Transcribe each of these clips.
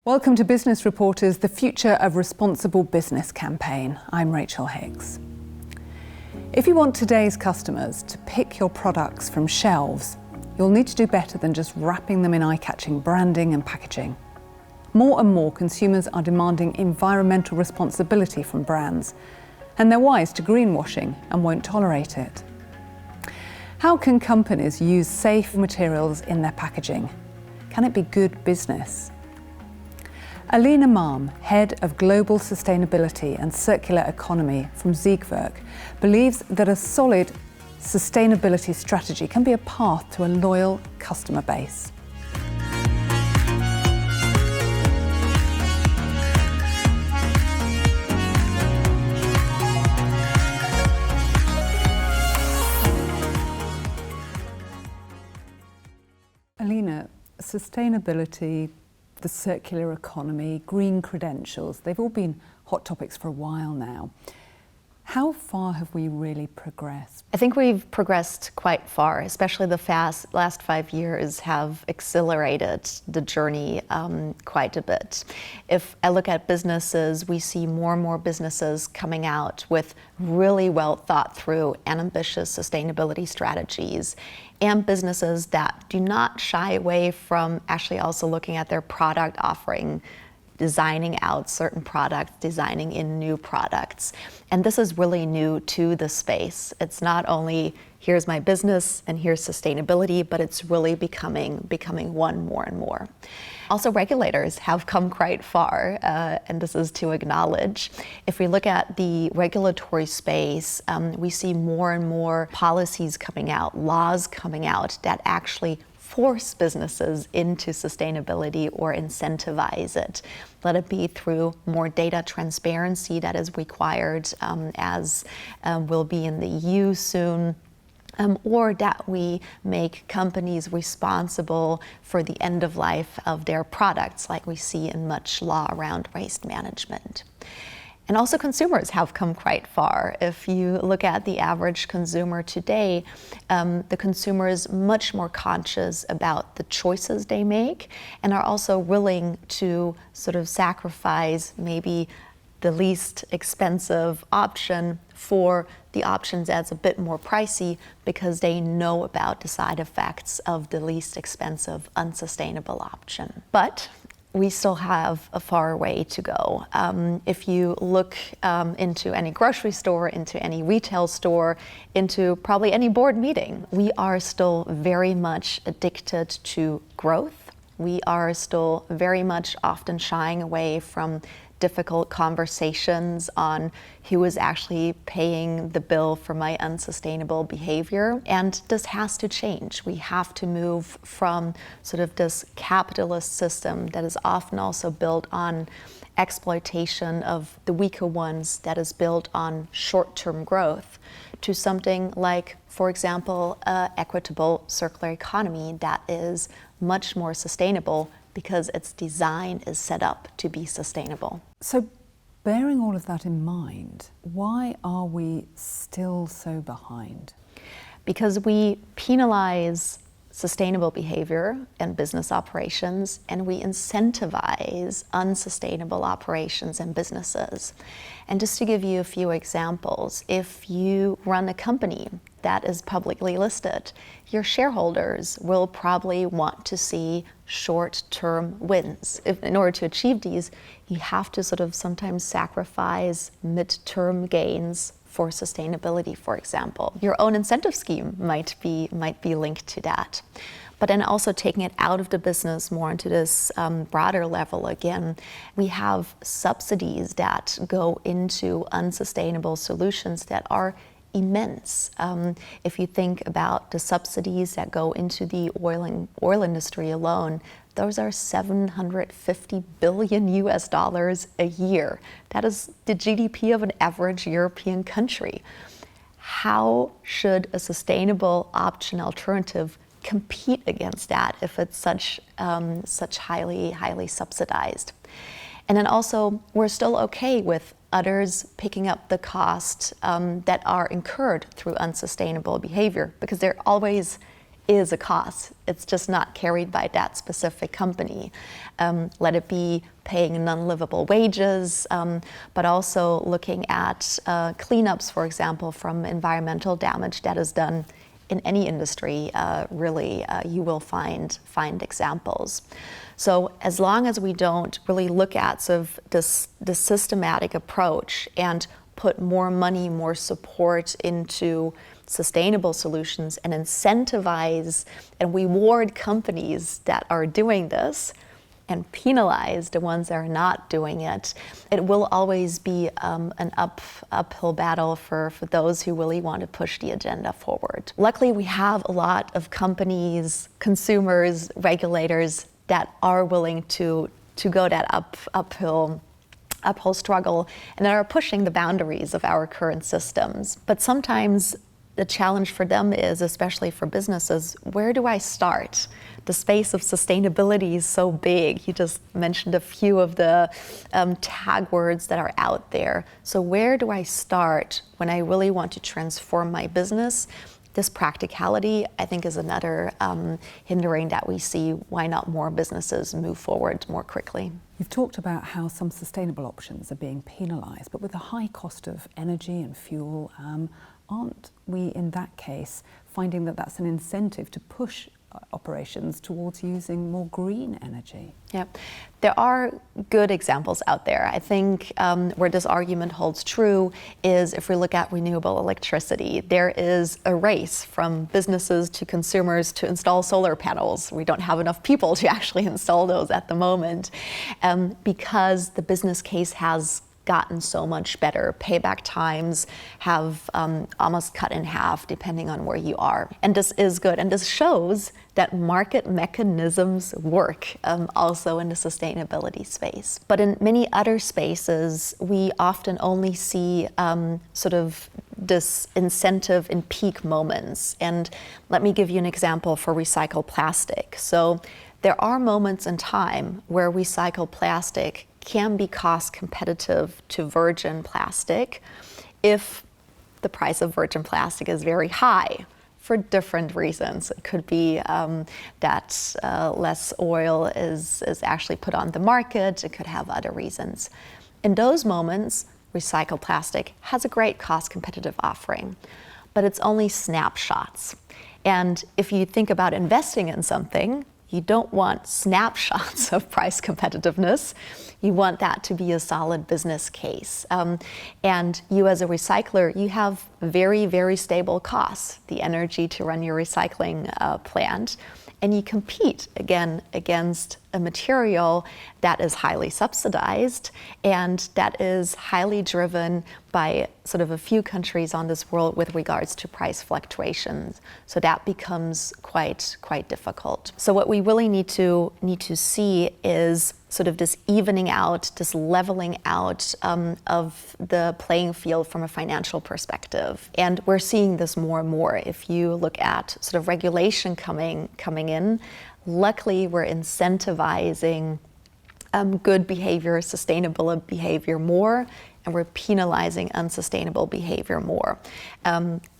Welcome to Business Reporter's The Future of Responsible Business campaign. I'm Rachel Hicks. If you want today's customers to pick your products from shelves, you'll need to do better than just wrapping them in eye-catching branding and packaging. More and more consumers are demanding environmental responsibility from brands, and they're wise to greenwashing and won't tolerate it. How can companies use safe materials in their packaging? Can it be good business? Alina Malm, Head of Global Sustainability and Circular Economy from Siegwerk, believes that a solid sustainability strategy can be a path to a loyal customer base. Alina, sustainability, the circular economy, green credentials, they've all been hot topics for a while now. How far have we really progressed? I think we've progressed quite far, especially the last 5 years have accelerated the journey quite a bit. If I look at businesses, we see more and more businesses coming out with really well thought through and ambitious sustainability strategies, and businesses that do not shy away from actually also looking at their product offering, designing out certain products, designing in new products. And this is really new to the space. It's not only here's my business and here's sustainability, but it's really becoming one more and more. Also, regulators have come quite far, and this is to acknowledge. If we look at the regulatory space, we see more and more policies coming out, laws coming out that actually force businesses into sustainability or incentivize it. Let it be through more data transparency that is required, as will be in the EU soon. Or that we make companies responsible for the end of life of their products, like we see in much law around waste management. And also consumers have come quite far. If you look at the average consumer today, the consumer is much more conscious about the choices they make and are also willing to sort of sacrifice maybe the least expensive option for the options that's a bit more pricey because they know about the side effects of the least expensive, unsustainable option. But we still have a far way to go. If you look into any grocery store, into any retail store, into probably any board meeting, we are still very much addicted to growth. We are still very much often shying away from difficult conversations on who is actually paying the bill for my unsustainable behavior. And this has to change. We have to move from sort of this capitalist system that is often also built on exploitation of the weaker ones, that is built on short-term growth, to something like, for example, equitable circular economy that is much more sustainable because its design is set up to be sustainable. So, bearing all of that in mind, why are we still so behind? Because we penalize sustainable behavior and business operations, and we incentivize unsustainable operations and businesses. And just to give you a few examples, if you run a company that is publicly listed, your shareholders will probably want to see short-term wins. In order to achieve these, you have to sort of sometimes sacrifice mid-term gains for sustainability, for example. Your own incentive scheme might be linked to that. But then also taking it out of the business more into this broader level again, we have subsidies that go into unsustainable solutions that are immense. If you think about the subsidies that go into the oil industry alone, those are $750 billion a year. That is the GDP of an average European country. How should a sustainable option alternative compete against that if it's such highly subsidized? And then also, we're still okay with others picking up the cost that are incurred through unsustainable behavior, because they're always is a cost. It's just not carried by that specific company. Let it be paying non-livable wages, but also looking at cleanups, for example, from environmental damage that is done in any industry. Really, you will find examples. So as long as we don't really look at sort of this systematic approach and put more money, more support into sustainable solutions and incentivize and reward companies that are doing this and penalize the ones that are not doing it, it will always be an uphill battle for those who really want to push the agenda forward. Luckily, we have a lot of companies, consumers, regulators that are willing to go that uphill struggle and that are pushing the boundaries of our current systems. But sometimes the challenge for them is, especially for businesses, where do I start? The space of sustainability is so big. You just mentioned a few of the tag words that are out there. So where do I start when I really want to transform my business? This practicality, I think, is another hindering that we see why not more businesses move forward more quickly. You've talked about how some sustainable options are being penalised, but with the high cost of energy and fuel, aren't we in that case finding that that's an incentive to push operations towards using more green energy? Yeah, there are good examples out there. I think where this argument holds true is if we look at renewable electricity, there is a race from businesses to consumers to install solar panels. We don't have enough people to actually install those at the moment because the business case has gotten so much better. Payback times have almost cut in half depending on where you are. And this is good. And this shows that market mechanisms work also in the sustainability space. But in many other spaces, we often only see sort of this incentive in peak moments. And let me give you an example for recycled plastic. So there are moments in time where recycled plastic can be cost competitive to virgin plastic if the price of virgin plastic is very high for different reasons. It could be that less oil is actually put on the market. It could have other reasons. In those moments, recycled plastic has a great cost competitive offering, but it's only snapshots. And if you think about investing in something, you don't want snapshots of price competitiveness. You want that to be a solid business case. And you as a recycler, you have very, very stable costs, the energy to run your recycling plant. And you compete, again, against a material that is highly subsidized and that is highly driven by sort of a few countries on this world with regards to price fluctuations. So that becomes quite difficult. So what we really need to see is sort of this evening out, this leveling out of the playing field from a financial perspective. And we're seeing this more and more. If you look at sort of regulation coming in, luckily we're incentivizing good behavior, sustainable behavior more, and we're penalizing unsustainable behavior more.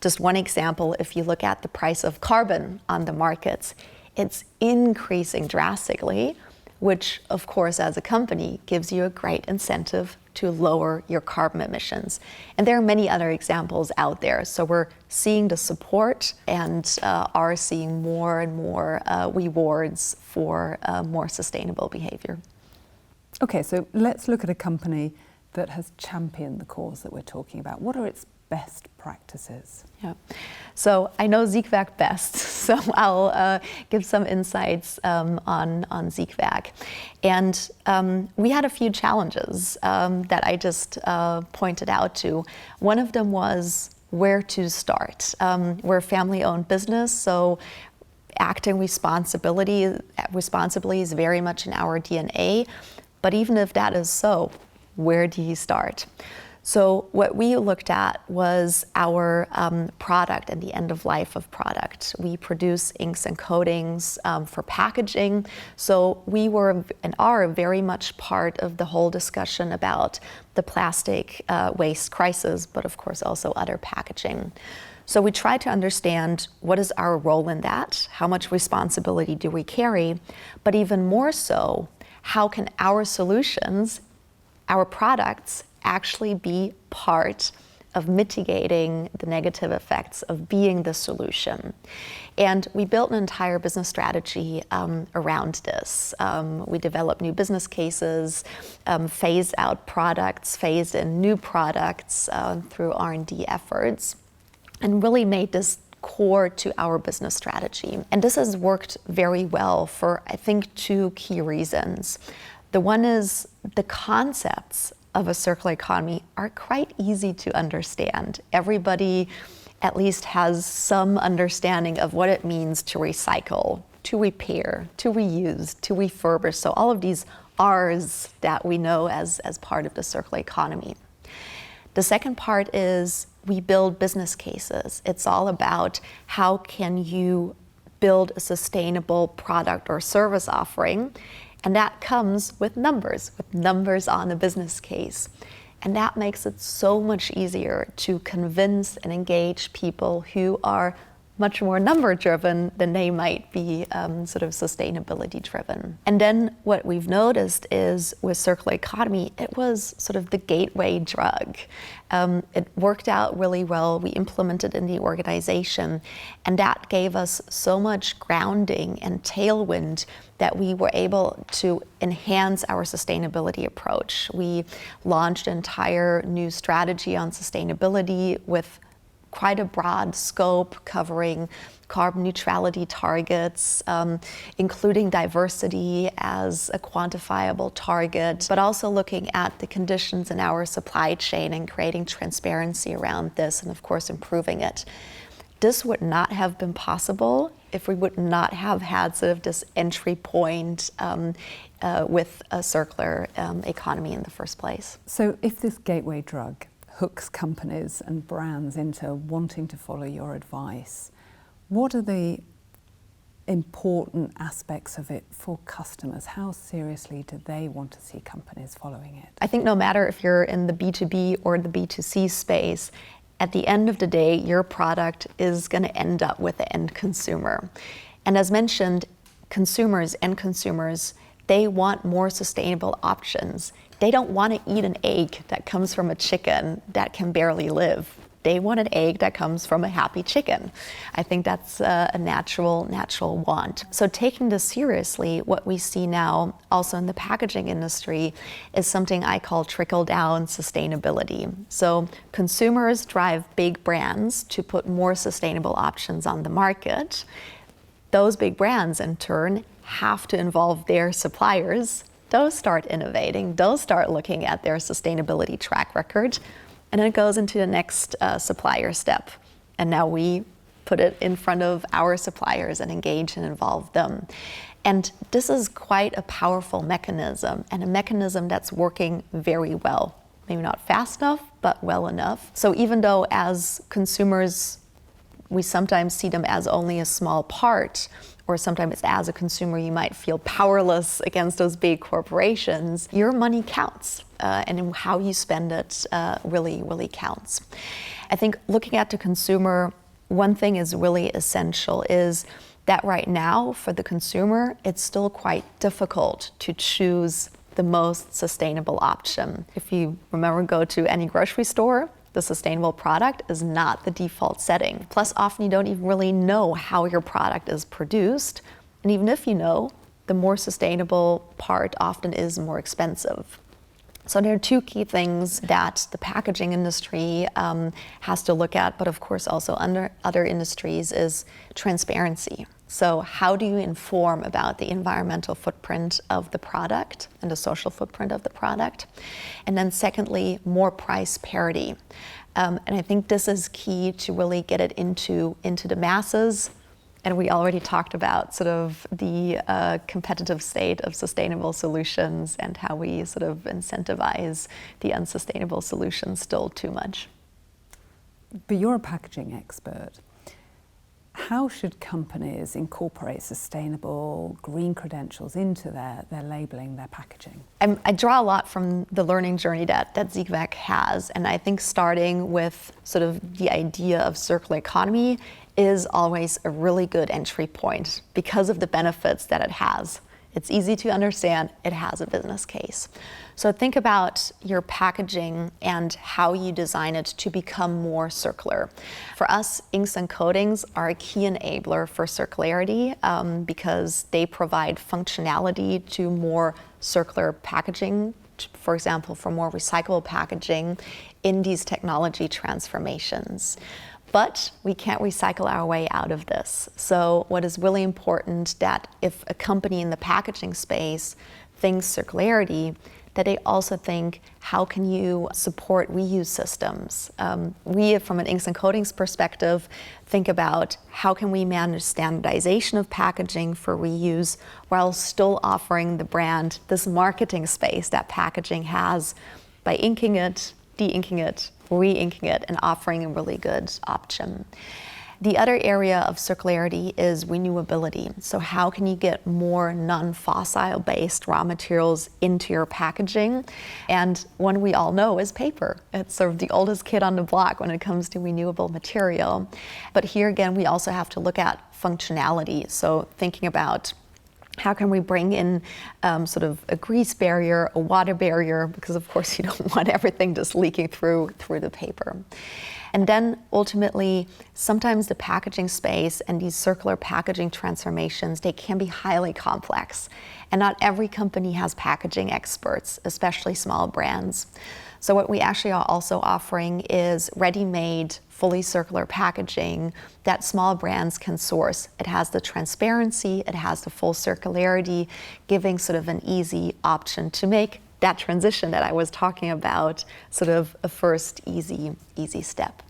Just one example, if you look at the price of carbon on the markets, it's increasing drastically, which of course as a company gives you a great incentive to lower your carbon emissions. And there are many other examples out there. So we're seeing the support and are seeing more and more rewards for more sustainable behavior. Okay, so let's look at a company that has championed the cause that we're talking about. What are its best practices? Yeah, so I know Siegwerk best, so I'll give some insights on Siegwerk. And we had a few challenges that I just pointed out to. One of them was where to start. We're a family-owned business, so acting responsibly is very much in our DNA. But even if that is so, where do you start? So what we looked at was our product and the end of life of product. We produce inks and coatings for packaging. So we were and are very much part of the whole discussion about the plastic waste crisis, but of course also other packaging. So we try to understand what is our role in that, how much responsibility do we carry, but even more so, how can our solutions, our products, actually be part of mitigating the negative effects of being the solution. And we built an entire business strategy around this. We developed new business cases, phased out products, phased in new products through R&D efforts, and really made this core to our business strategy. And this has worked very well for, I think, two key reasons. The one is the concepts of a circular economy are quite easy to understand. Everybody at least has some understanding of what it means to recycle, to repair, to reuse, to refurbish. So all of these R's that we know as part of the circular economy. The second part is we build business cases. It's all about how can you build a sustainable product or service offering. And that comes with numbers on the business case. And that makes it so much easier to convince and engage people who are much more number-driven than they might be sort of sustainability-driven. And then what we've noticed is with circular economy, it was sort of the gateway drug. It worked out really well. We implemented in the organization, and that gave us so much grounding and tailwind that we were able to enhance our sustainability approach. We launched an entire new strategy on sustainability with quite a broad scope covering carbon neutrality targets, including diversity as a quantifiable target, but also looking at the conditions in our supply chain and creating transparency around this and, of course, improving it. This would not have been possible if we would not have had sort of this entry point with a circular economy in the first place. So if this gateway drug hooks companies and brands into wanting to follow your advice, what are the important aspects of it for customers? How seriously do they want to see companies following it? I think no matter if you're in the B2B or the B2C space, at the end of the day, your product is going to end up with the end consumer. And as mentioned, end consumers, they want more sustainable options. They don't want to eat an egg that comes from a chicken that can barely live. They want an egg that comes from a happy chicken. I think that's a natural want. So taking this seriously, what we see now also in the packaging industry is something I call trickle-down sustainability. So consumers drive big brands to put more sustainable options on the market. Those big brands, in turn, have to involve their suppliers. Those start innovating, those start looking at their sustainability track record, and then it goes into the next supplier step. And now we put it in front of our suppliers and engage and involve them. And this is quite a powerful mechanism, and a mechanism that's working very well. Maybe not fast enough, but well enough. So even though as consumers, we sometimes see them as only a small part, or sometimes as a consumer you might feel powerless against those big corporations, your money counts, and how you spend it really counts. I think looking at the consumer, one thing is really essential is that right now for the consumer, it's still quite difficult to choose the most sustainable option. If you remember, go to any grocery store, the sustainable product is not the default setting. Plus, often you don't even really know how your product is produced. And even if you know, the more sustainable part often is more expensive. So there are two key things that the packaging industry has to look at, but of course also under other industries, is transparency. So how do you inform about the environmental footprint of the product and the social footprint of the product? And then secondly, more price parity. And I think this is key to really get it into the masses. And we already talked about sort of the competitive state of sustainable solutions and how we sort of incentivize the unsustainable solutions still too much. But you're a packaging expert. How should companies incorporate sustainable green credentials into their labelling, their packaging? I draw a lot from the learning journey that Siegwerk has, and I think starting with sort of the idea of circular economy is always a really good entry point because of the benefits that it has. It's easy to understand, it has a business case. So think about your packaging and how you design it to become more circular. For us, inks and coatings are a key enabler for circularity because they provide functionality to more circular packaging, for example, for more recyclable packaging in these technology transformations. But we can't recycle our way out of this. So what is really important that if a company in the packaging space thinks circularity, that they also think, how can you support reuse systems? We, from an inks and coatings perspective, think about how can we manage standardization of packaging for reuse while still offering the brand this marketing space that packaging has by inking it, de-inking it, re-inking it, and offering a really good option. The other area of circularity is renewability. So how can you get more non-fossil based raw materials into your packaging? And one we all know is paper. It's sort of the oldest kid on the block when it comes to renewable material. But here again, we also have to look at functionality. So thinking about how can we bring in sort of a grease barrier, a water barrier, because of course you don't want everything just leaking through the paper. And then ultimately, sometimes the packaging space and these circular packaging transformations, they can be highly complex. And not every company has packaging experts, especially small brands. So what we actually are also offering is ready-made, fully circular packaging that small brands can source. It has the transparency, it has the full circularity, giving sort of an easy option to make that transition that I was talking about, sort of a first easy step.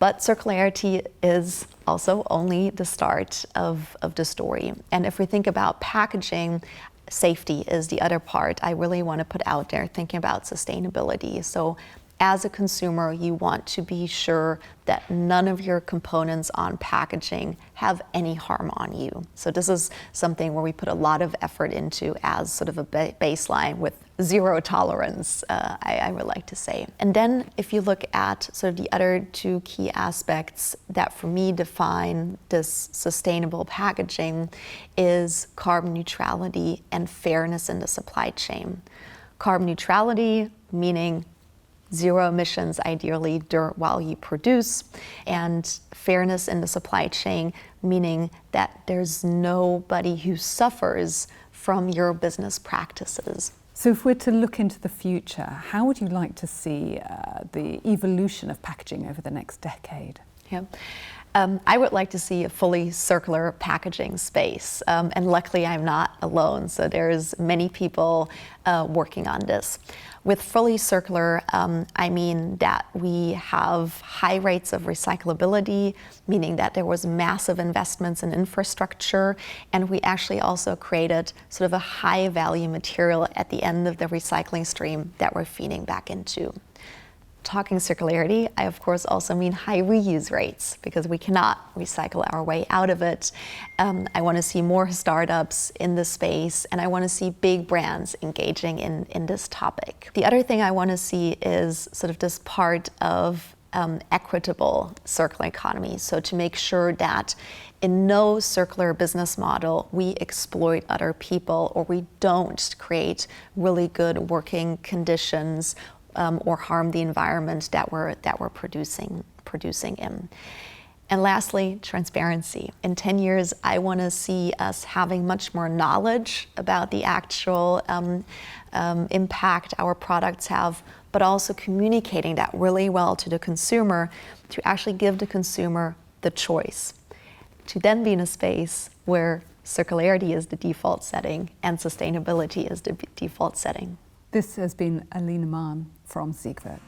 But circularity is also only the start of the story. And if we think about packaging, safety is the other part I really want to put out there, thinking about sustainability. So as a consumer, you want to be sure that none of your components on packaging have any harm on you. So this is something where we put a lot of effort into as sort of a baseline with zero tolerance, I would like to say. And then if you look at sort of the other two key aspects that for me define this sustainable packaging is carbon neutrality and fairness in the supply chain. Carbon neutrality, meaning zero emissions ideally while you produce, and fairness in the supply chain, meaning that there's nobody who suffers from your business practices. So if we're to look into the future, how would you like to see the evolution of packaging over the next decade? Yeah. I would like to see a fully circular packaging space, and luckily I'm not alone, so there's many people working on this. With fully circular, I mean that we have high rates of recyclability, meaning that there was massive investments in infrastructure, and we actually also created sort of a high value material at the end of the recycling stream that we're feeding back into. Talking circularity, I of course also mean high reuse rates because we cannot recycle our way out of it. I want to see more startups in this space, and I want to see big brands engaging in this topic. The other thing I want to see is sort of this part of equitable circular economy. So to make sure that in no circular business model we exploit other people or we don't create really good working conditions or harm the environment that we're producing in. And lastly, transparency. In 10 years, I want to see us having much more knowledge about the actual impact our products have, but also communicating that really well to the consumer to actually give the consumer the choice to then be in a space where circularity is the default setting and sustainability is the default setting. This has been Alina Mahn from Siegwerk.